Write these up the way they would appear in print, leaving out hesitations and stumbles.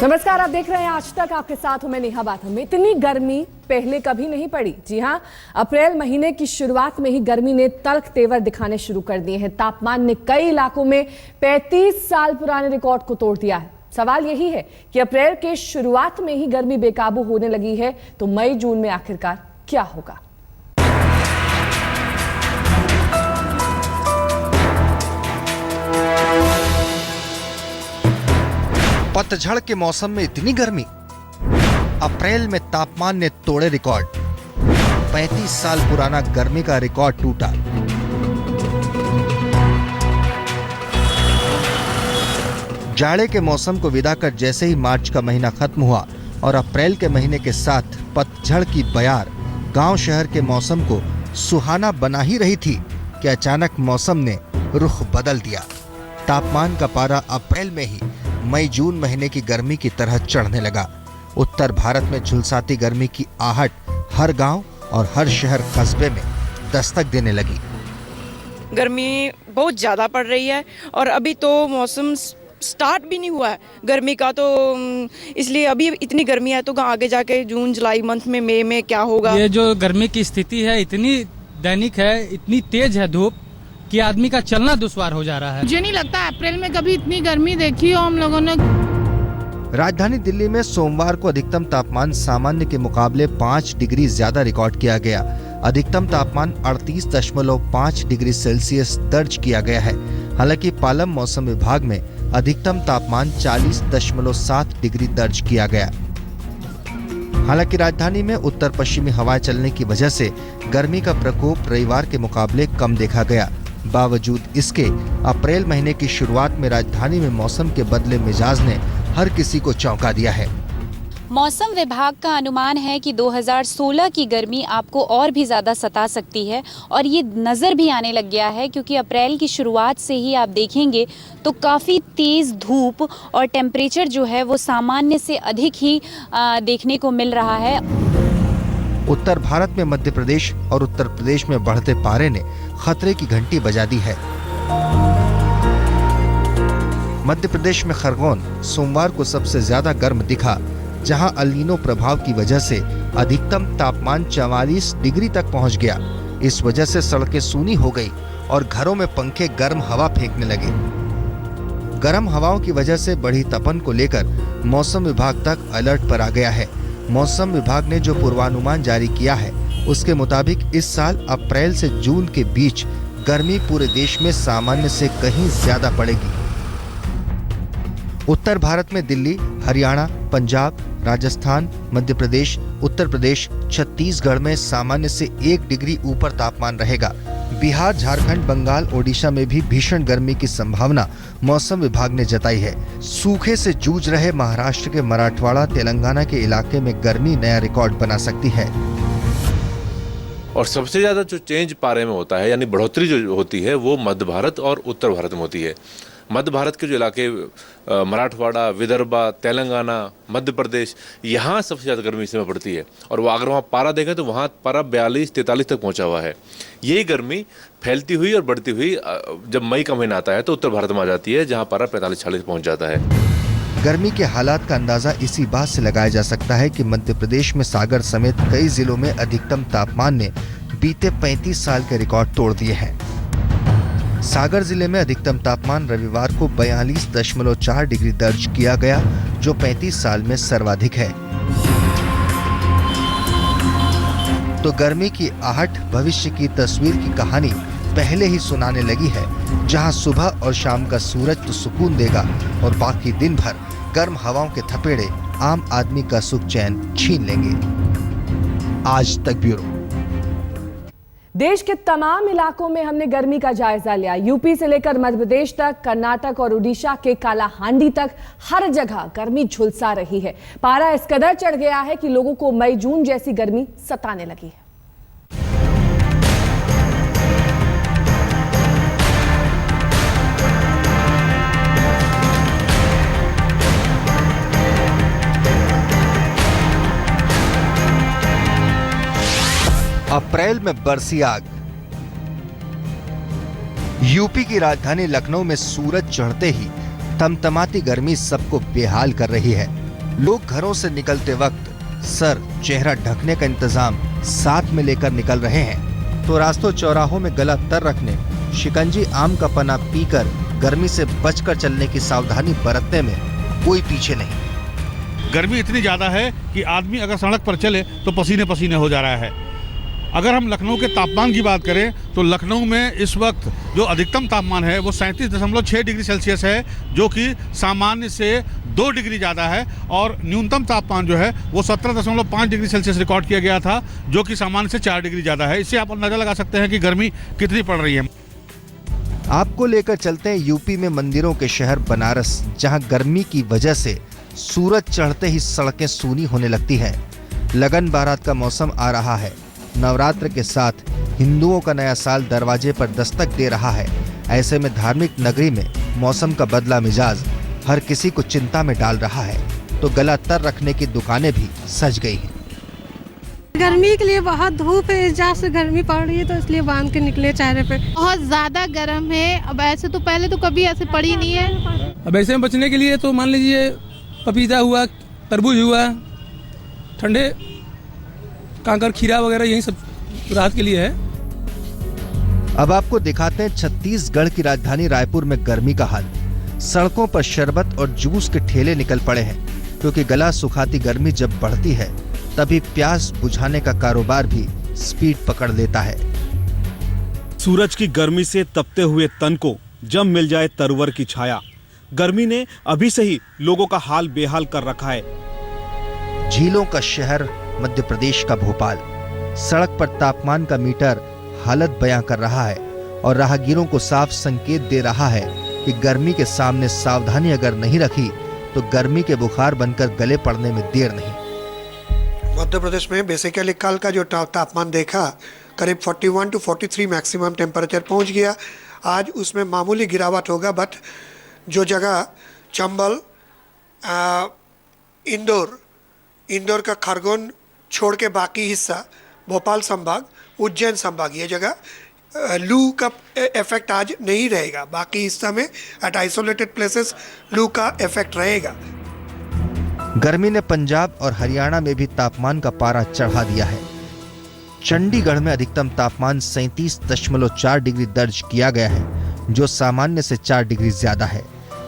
नमस्कार, आप देख रहे हैं आज तक। आपके साथ हूं मैं नेहा बाथम। इतनी गर्मी पहले कभी नहीं पड़ी। जी हां, अप्रैल महीने की शुरुआत में ही गर्मी ने तल्ख तेवर दिखाने शुरू कर दिए हैं। तापमान ने कई इलाकों में 35 साल पुराने रिकॉर्ड को तोड़ दिया है। सवाल यही है कि अप्रैल के शुरुआत में ही गर्मी बेकाबू होने लगी है तो मई जून में आखिरकार क्या होगा। पतझड़ के मौसम में इतनी गर्मी। अप्रैल में तापमान ने तोड़े रिकॉर्ड। 35 साल पुराना गर्मी का रिकॉर्ड टूटा। जाड़े के मौसम को विदा कर जैसे ही मार्च का महीना खत्म हुआ और अप्रैल के महीने के साथ पतझड़ की बयार गांव शहर के मौसम को सुहाना बना ही रही थी कि अचानक मौसम ने रुख बदल दिया। तापमान का पारा अप्रैल में ही मई जून महीने की गर्मी की तरह चढ़ने लगा। उत्तर भारत में झुलसाती गर्मी की आहट हर गांव और हर शहर कस्बे में दस्तक देने लगी। गर्मी बहुत ज़्यादा पड़ रही है और अभी तो मौसम स्टार्ट भी नहीं हुआ है गर्मी का, तो इसलिए अभी इतनी गर्मी है तो आगे जाके जून जुलाई मंथ में मई में क्या होगा। ये जो गर्मी की स्थिति है इतनी दैनिक है, इतनी तेज है धूप कि आदमी का चलना दुश्वार हो जा रहा है। मुझे नहीं लगता अप्रैल में कभी इतनी गर्मी देखी हो हम लोगों ने। राजधानी दिल्ली में सोमवार को अधिकतम तापमान सामान्य के मुकाबले 5 डिग्री ज्यादा रिकॉर्ड किया गया। अधिकतम तापमान 38.5 डिग्री सेल्सियस दर्ज किया गया है। हालांकि पालम मौसम विभाग में अधिकतम तापमान 40.7 डिग्री दर्ज किया गया। हालांकि राजधानी में उत्तर पश्चिमी हवाएं चलने की वजह से गर्मी का प्रकोप रविवार के मुकाबले कम देखा गया। बावजूद इसके अप्रैल महीने की शुरुआत में राजधानी में मौसम के बदले मिजाज ने हर किसी को चौंका दिया है। मौसम विभाग का अनुमान है कि 2016 की गर्मी आपको और भी ज़्यादा सता सकती है और ये नज़र भी आने लग गया है, क्योंकि अप्रैल की शुरुआत से ही आप देखेंगे तो काफ़ी तेज़ धूप और टेम्परेचर जो है वो सामान्य से अधिक ही देखने को मिल रहा है। उत्तर भारत में मध्य प्रदेश और उत्तर प्रदेश में बढ़ते पारे ने खतरे की घंटी बजा दी है। मध्य प्रदेश में खरगोन सोमवार को सबसे ज्यादा गर्म दिखा, जहां अल नीनो प्रभाव की वजह से अधिकतम तापमान 44 डिग्री तक पहुंच गया। इस वजह से सड़कें सूनी हो गई और घरों में पंखे गर्म हवा फेंकने लगे। गर्म हवाओं की वजह से बढ़ी तपन को लेकर मौसम विभाग तक अलर्ट पर आ गया है। मौसम विभाग ने जो पूर्वानुमान जारी किया है उसके मुताबिक इस साल अप्रैल से जून के बीच गर्मी पूरे देश में सामान्य से कहीं ज्यादा पड़ेगी। उत्तर भारत में दिल्ली, हरियाणा, पंजाब, राजस्थान, मध्य प्रदेश, उत्तर प्रदेश, छत्तीसगढ़ में सामान्य से 1 डिग्री ऊपर तापमान रहेगा। बिहार, झारखंड, बंगाल, ओडिशा में भी भीषण गर्मी की संभावना मौसम विभाग ने जताई है। सूखे से जूझ रहे महाराष्ट्र के मराठवाड़ा, तेलंगाना के इलाके में गर्मी नया रिकॉर्ड बना सकती है। और सबसे ज़्यादा जो चेंज पारे में होता है, यानी बढ़ोतरी जो होती है, वो मध्य भारत और उत्तर भारत में होती है। मध्य भारत के जो इलाके मराठवाड़ा, विदर्भा, तेलंगाना, मध्य प्रदेश, यहाँ सबसे ज़्यादा गर्मी इस समय पड़ती है। और वो अगर वहाँ पारा देखें तो वहाँ पारा 42-43 तक पहुँचा हुआ है। यही गर्मी फैलती हुई और बढ़ती हुई जब मई का महीना आता है तो उत्तर भारत में आ जाती है, जहाँ पारा 45-46 पहुँच जाता है। गर्मी के हालात का अंदाजा इसी बात से लगाया जा सकता है कि मध्य प्रदेश में सागर समेत कई जिलों में अधिकतम तापमान ने बीते 35 साल के रिकॉर्ड तोड़ दिए हैं। सागर जिले में अधिकतम तापमान रविवार को 42.4 डिग्री दर्ज किया गया, जो 35 साल में सर्वाधिक है। तो गर्मी की आहट भविष्य की तस्वीर की कहानी पहले ही सुनाने लगी है, जहां सुबह और शाम का सूरज तो सुकून देगा और बाकी दिन भर गर्म हवाओं के थपेड़े आम आदमी का सुख चैन छीन लेंगे। आज तक ब्यूरो। देश के तमाम इलाकों में हमने गर्मी का जायजा लिया। यूपी से लेकर मध्य प्रदेश तक, कर्नाटक और उड़ीसा के कालाहांडी तक हर जगह गर्मी झुलसा रही है। पारा इस कदर चढ़ गया है कि लोगों को मई जून जैसी गर्मी सताने लगी है। अप्रैल में बरसी आग। यूपी की राजधानी लखनऊ में सूरज चढ़ते ही तमतमाती गर्मी सबको बेहाल कर रही है। लोग घरों से निकलते वक्त सर चेहरा ढकने का इंतजाम साथ में लेकर निकल रहे हैं, तो रास्तों चौराहों में गला तर रखने, शिकंजी आम का पन्ना पीकर गर्मी से बचकर चलने की सावधानी बरतने में कोई पीछे नहीं। गर्मी इतनी ज़्यादा है कि आदमी अगर सड़क पर चले तो पसीने पसीने हो जा रहा है। अगर हम लखनऊ के तापमान की बात करें तो लखनऊ में इस वक्त जो अधिकतम तापमान है वो 37.6 डिग्री सेल्सियस है, जो कि सामान्य से 2 डिग्री ज़्यादा है, और न्यूनतम तापमान जो है वो 17.5 डिग्री सेल्सियस रिकॉर्ड किया गया था, जो कि सामान्य से 4 डिग्री ज़्यादा है। इससे आप अंदाज़ा लगा सकते हैं कि गर्मी कितनी पड़ रही है। आपको लेकर चलते हैं यूपी में मंदिरों के शहर बनारस, जहां गर्मी की वजह से सूरज चढ़ते ही सड़कें सूनी होने लगती है। लगन बारात का मौसम आ रहा है। नवरात्र के साथ हिंदुओं का नया साल दरवाजे पर दस्तक दे रहा है। ऐसे में धार्मिक नगरी में मौसम का बदला मिजाज हर किसी को चिंता में डाल रहा है, तो गला तर रखने की दुकानें भी सज गई हैं। गर्मी के लिए बहुत धूप है, जहाँ से गर्मी पड़ रही है तो इसलिए बांध के निकले चेहरे पे। बहुत ज़्यादा गर्म है। अब ऐसे तो पहले तो कभी ऐसे पड़ी नहीं है। अब ऐसे में बचने के लिए तो मान लीजिए पपीता हुआ, तरबूज हुआ, ठंडे कांकर, खीरा वगैरह, यही सब राहत के लिए है। अब आपको दिखाते हैं छत्तीसगढ़ की राजधानी रायपुर में गर्मी का हाल। सड़कों पर शरबत और जूस के ठेले निकल पड़े हैं, क्योंकि गला सुखाती गर्मी जब बढ़ती है तभी प्यास बुझाने का कारोबार भी स्पीड पकड़ लेता है। सूरज की गर्मी से तपते हुए तन को जब मिल जाए तरवर की छाया, गर्मी ने अभी से ही लोगों का हाल बेहाल कर रखा है। झीलों का शहर मध्य प्रदेश का भोपाल, सड़क पर तापमान का मीटर हालत बयां कर रहा है और राहगीरों को साफ संकेत दे रहा है कि गर्मी के सामने सावधानी अगर नहीं रखी तो गर्मी के बुखार बनकर गले पड़ने में देर नहीं। मध्य प्रदेश में बेसिकली कल का जो तापमान देखा करीब 41 to 43 मैक्सिमम टेम्परेचर पहुंच गया। आज उसमें मामूली गिरावट होगा, बट जो जगह चंबल, इंदौर का खरगोन छोड़ के बाकी हिस्सा, भोपाल संभाग, उज्जैन संभाग, ये जगह लू का इफेक्ट आज नहीं रहेगा। बाकी हिस्सा में एट आइसोलेटेड प्लेसेस लू का इफेक्ट रहेगा। गर्मी ने पंजाब और हरियाणा में भी तापमान का पारा चढ़ा दिया है। चंडीगढ़ में अधिकतम तापमान 37.4 डिग्री दर्ज किया गया है, जो सामान्य से 4 डिग्री ज्यादा है।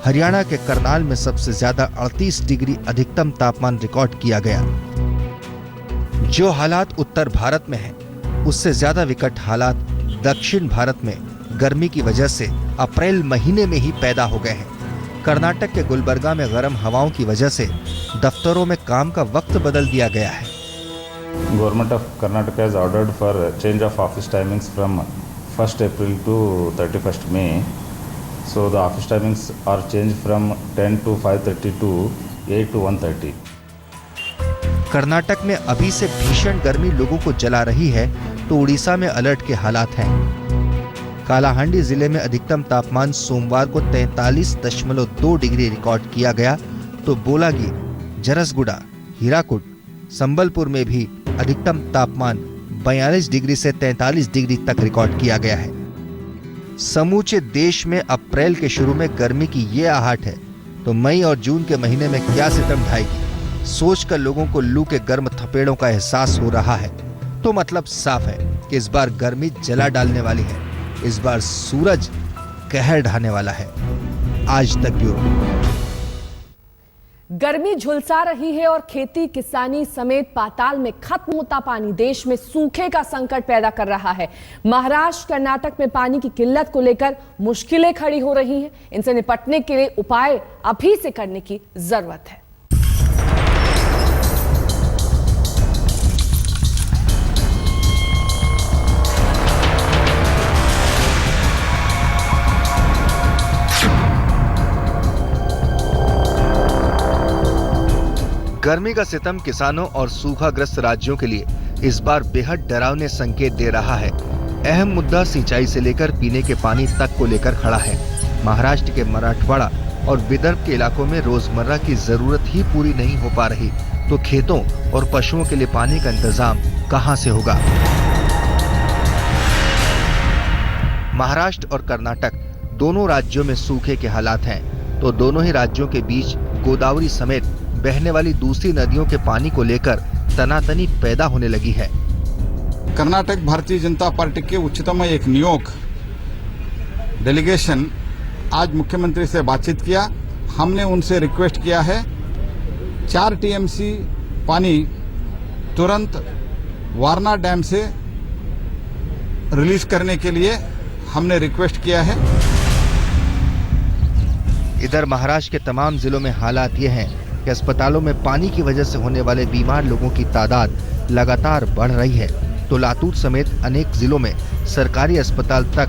हरियाणा के करनाल में सबसे ज्यादा 38 डिग्री अधिकतम तापमान रिकॉर्ड किया गया। जो हालात उत्तर भारत में हैं, उससे ज्यादा विकट हालात दक्षिण भारत में गर्मी की वजह से अप्रैल महीने में ही पैदा हो गए हैं। कर्नाटक के गुलबर्गा में गर्म हवाओं की वजह से दफ्तरों में काम का वक्त बदल दिया गया है। Government of Karnataka has ordered for change of office timings from 1st April to 31st May. So the office timings are changed from 10 to 5:30 to 8 to 1:30. Karnataka में अभी से भीषण गर्मी लोगों को जला रही है, तो उड़ीसा में अलर्ट के हालात हैं। कालाहांडी जिले में अधिकतम तापमान सोमवार को 43.2 डिग्री रिकॉर्ड किया गया, तो बोलागी, जरसगुड़ा, हीराकुड, संबलपुर में भी अधिकतम तापमान 42 डिग्री से 43 डिग्री तक रिकॉर्ड किया गया है। समूचे देश में अप्रैल के शुरू में गर्मी की ये आहट है, तो मई और जून के महीने में क्या सितम ढाएगी, सोचकर लोगों को लू के गर्म थपेड़ों का एहसास हो रहा है। तो मतलब साफ है कि इस बार गर्मी जला डालने वाली है। इस बार सूरज कहर ढाने वाला है। आज तक ब्यूरो। गर्मी झुलसा रही है और खेती किसानी समेत पाताल में खत्म होता पानी देश में सूखे का संकट पैदा कर रहा है। महाराष्ट्र, कर्नाटक में पानी की किल्लत को लेकर मुश्किलें खड़ी हो रही हैं। इनसे निपटने के लिए उपाय अभी से करने की जरूरत है। गर्मी का सितम किसानों और सूखाग्रस्त राज्यों के लिए इस बार बेहद डरावने संकेत दे रहा है। अहम मुद्दा सिंचाई से लेकर पीने के पानी तक को लेकर खड़ा है। महाराष्ट्र के मराठवाड़ा और विदर्भ के इलाकों में रोजमर्रा की जरूरत ही पूरी नहीं हो पा रही, तो खेतों और पशुओं के लिए पानी का इंतजाम कहां से होगा। महाराष्ट्र और कर्नाटक दोनों राज्यों में सूखे के हालात हैं, तो दोनों ही राज्यों के बीच गोदावरी समेत बहने वाली दूसरी नदियों के पानी को लेकर तनातनी पैदा होने लगी है। कर्नाटक भारतीय जनता पार्टी के उच्चतम एक नियोग डेलीगेशन आज मुख्यमंत्री से बातचीत किया। हमने उनसे रिक्वेस्ट किया है 4 टीएमसी पानी तुरंत वारना डैम से रिलीज करने के लिए हमने रिक्वेस्ट किया है। इधर महाराष्ट्र के तमाम जिलों में हालात ये हैं कि अस्पतालों में पानी की वजह से होने वाले बीमार लोगों की तादाद लगातार बढ़ रही है, तो लातूर समेत अनेक जिलों में सरकारी अस्पताल तक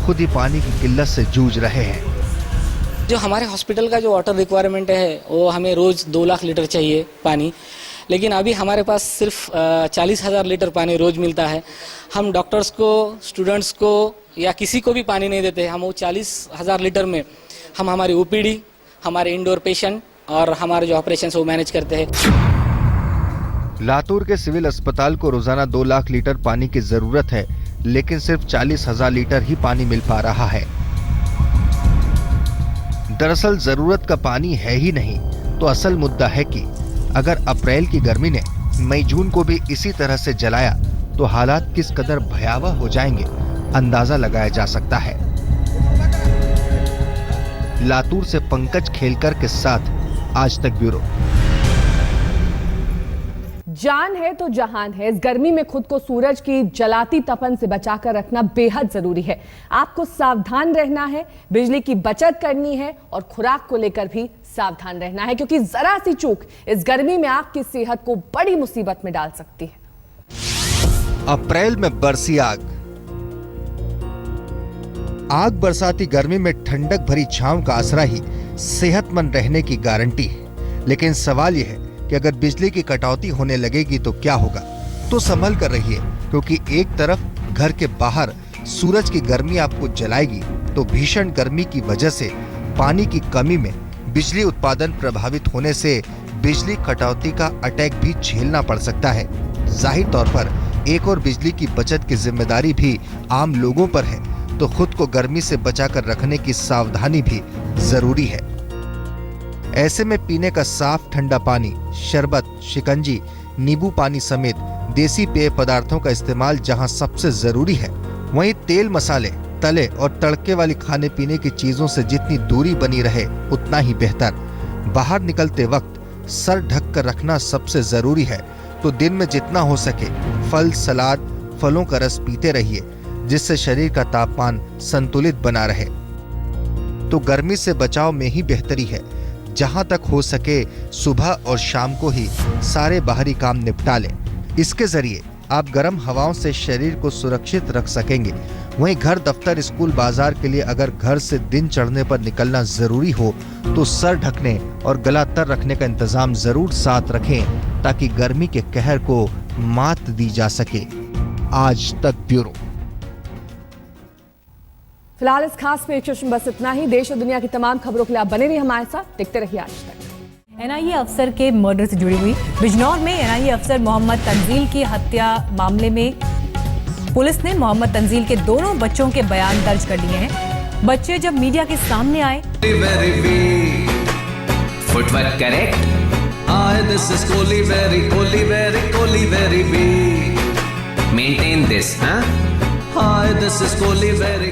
खुद ही पानी की किल्लत से जूझ रहे हैं। जो हमारे हॉस्पिटल का जो वाटर रिक्वायरमेंट है वो हमें रोज 2 लाख लीटर चाहिए पानी, लेकिन अभी हमारे पास सिर्फ 40,000 लीटर पानी रोज मिलता है। हम डॉक्टर्स को, स्टूडेंट्स को या किसी को भी पानी नहीं देते। हम वो 40,000 लीटर में हम हमारी ओपीडी, हमारे इंडोर पेशेंट और हमारे जो ऑपरेशन वो मैनेज करते हैं। लातूर के सिविल अस्पताल को रोजाना 2 लाख लीटर पानी की जरूरत है, लेकिन सिर्फ 40,000 लीटर ही पानी मिल पा रहा है। दरअसल जरूरत का पानी है ही नहीं, तो असल मुद्दा है कि अगर अप्रैल की गर्मी ने मई जून को भी इसी तरह से जलाया तो हालात किस कदर भयावह हो जाएंगे अंदाजा लगाया जा सकता है। लातूर से पंकज खेलकर के साथ आज तक ब्यूरो। जान है तो जहान है। इस गर्मी में खुद को सूरज की जलाती तपन से बचाकर रखना बेहद जरूरी है। आपको सावधान रहना है, बिजली की बचत करनी है और खुराक को लेकर भी सावधान रहना है, क्योंकि जरा सी चूक इस गर्मी में आपकी सेहत को बड़ी मुसीबत में डाल सकती है। अप्रैल में बरसी आग। आग बरसाती गर्मी में ठंडक भरी छांव का आसरा ही सेहतमंद रहने की गारंटी है। लेकिन सवाल यह है कि अगर बिजली की कटौती होने लगेगी तो क्या होगा? तो संभल कर रहिए, क्योंकि एक तरफ घर के बाहर सूरज की गर्मी आपको जलाएगी, तो भीषण गर्मी की वजह से पानी की कमी में बिजली उत्पादन प्रभावित होने से बिजली कटौती का अटैक भी झेलना पड़ सकता है। जाहिर तौर पर एक और बिजली की बचत की जिम्मेदारी भी आम लोगों पर है, तो खुद को गर्मी से बचाकर रखने की सावधानी भी जरूरी है। ऐसे में पीने का साफ ठंडा पानी, शरबत, शिकंजी, नींबू पानी समेत देसी पेय पदार्थों का इस्तेमाल जहां सबसे जरूरी है, वहीं तेल, मसाले, तले और तड़के वाली खाने पीने की चीजों से जितनी दूरी बनी रहे उतना ही बेहतर। बाहर निकलते वक्त सर ढक कर रखना सबसे जरूरी है, तो दिन में जितना हो सके फल, सलाद, फलों का रस पीते रहिए, जिससे शरीर का तापमान संतुलित बना रहे। तो गर्मी से बचाव में ही बेहतरी है। जहां तक हो सके सुबह और शाम को ही सारे बाहरी काम निपटा लें। इसके जरिए आप गर्म हवाओं से शरीर को सुरक्षित रख सकेंगे। वहीं घर, दफ्तर, स्कूल, बाजार के लिए अगर घर से दिन चढ़ने पर निकलना जरूरी हो तो सर ढकने और गला तर रखने का इंतजाम जरूर साथ रखें, ताकि गर्मी के कहर को मात दी जा सके। आज तक ब्यूरो। फिलहाल इस खास पेशकश में बस इतना ही। देश और दुनिया की तमाम खबरों के लिए आप बने रहिए हमारे साथ, देखते रहिए आज तक। एनआईए अफसर के मर्डर से जुड़ी हुई बिजनौर में एनआईए अफसर मोहम्मद तंजील की हत्या मामले में पुलिस ने मोहम्मद तंजील के दोनों बच्चों के बयान दर्ज कर लिए हैं। बच्चे जब मीडिया के सामने आए, footwork correct, this is Kohli very big. Maintain this, huh? Hi, this is Kohli very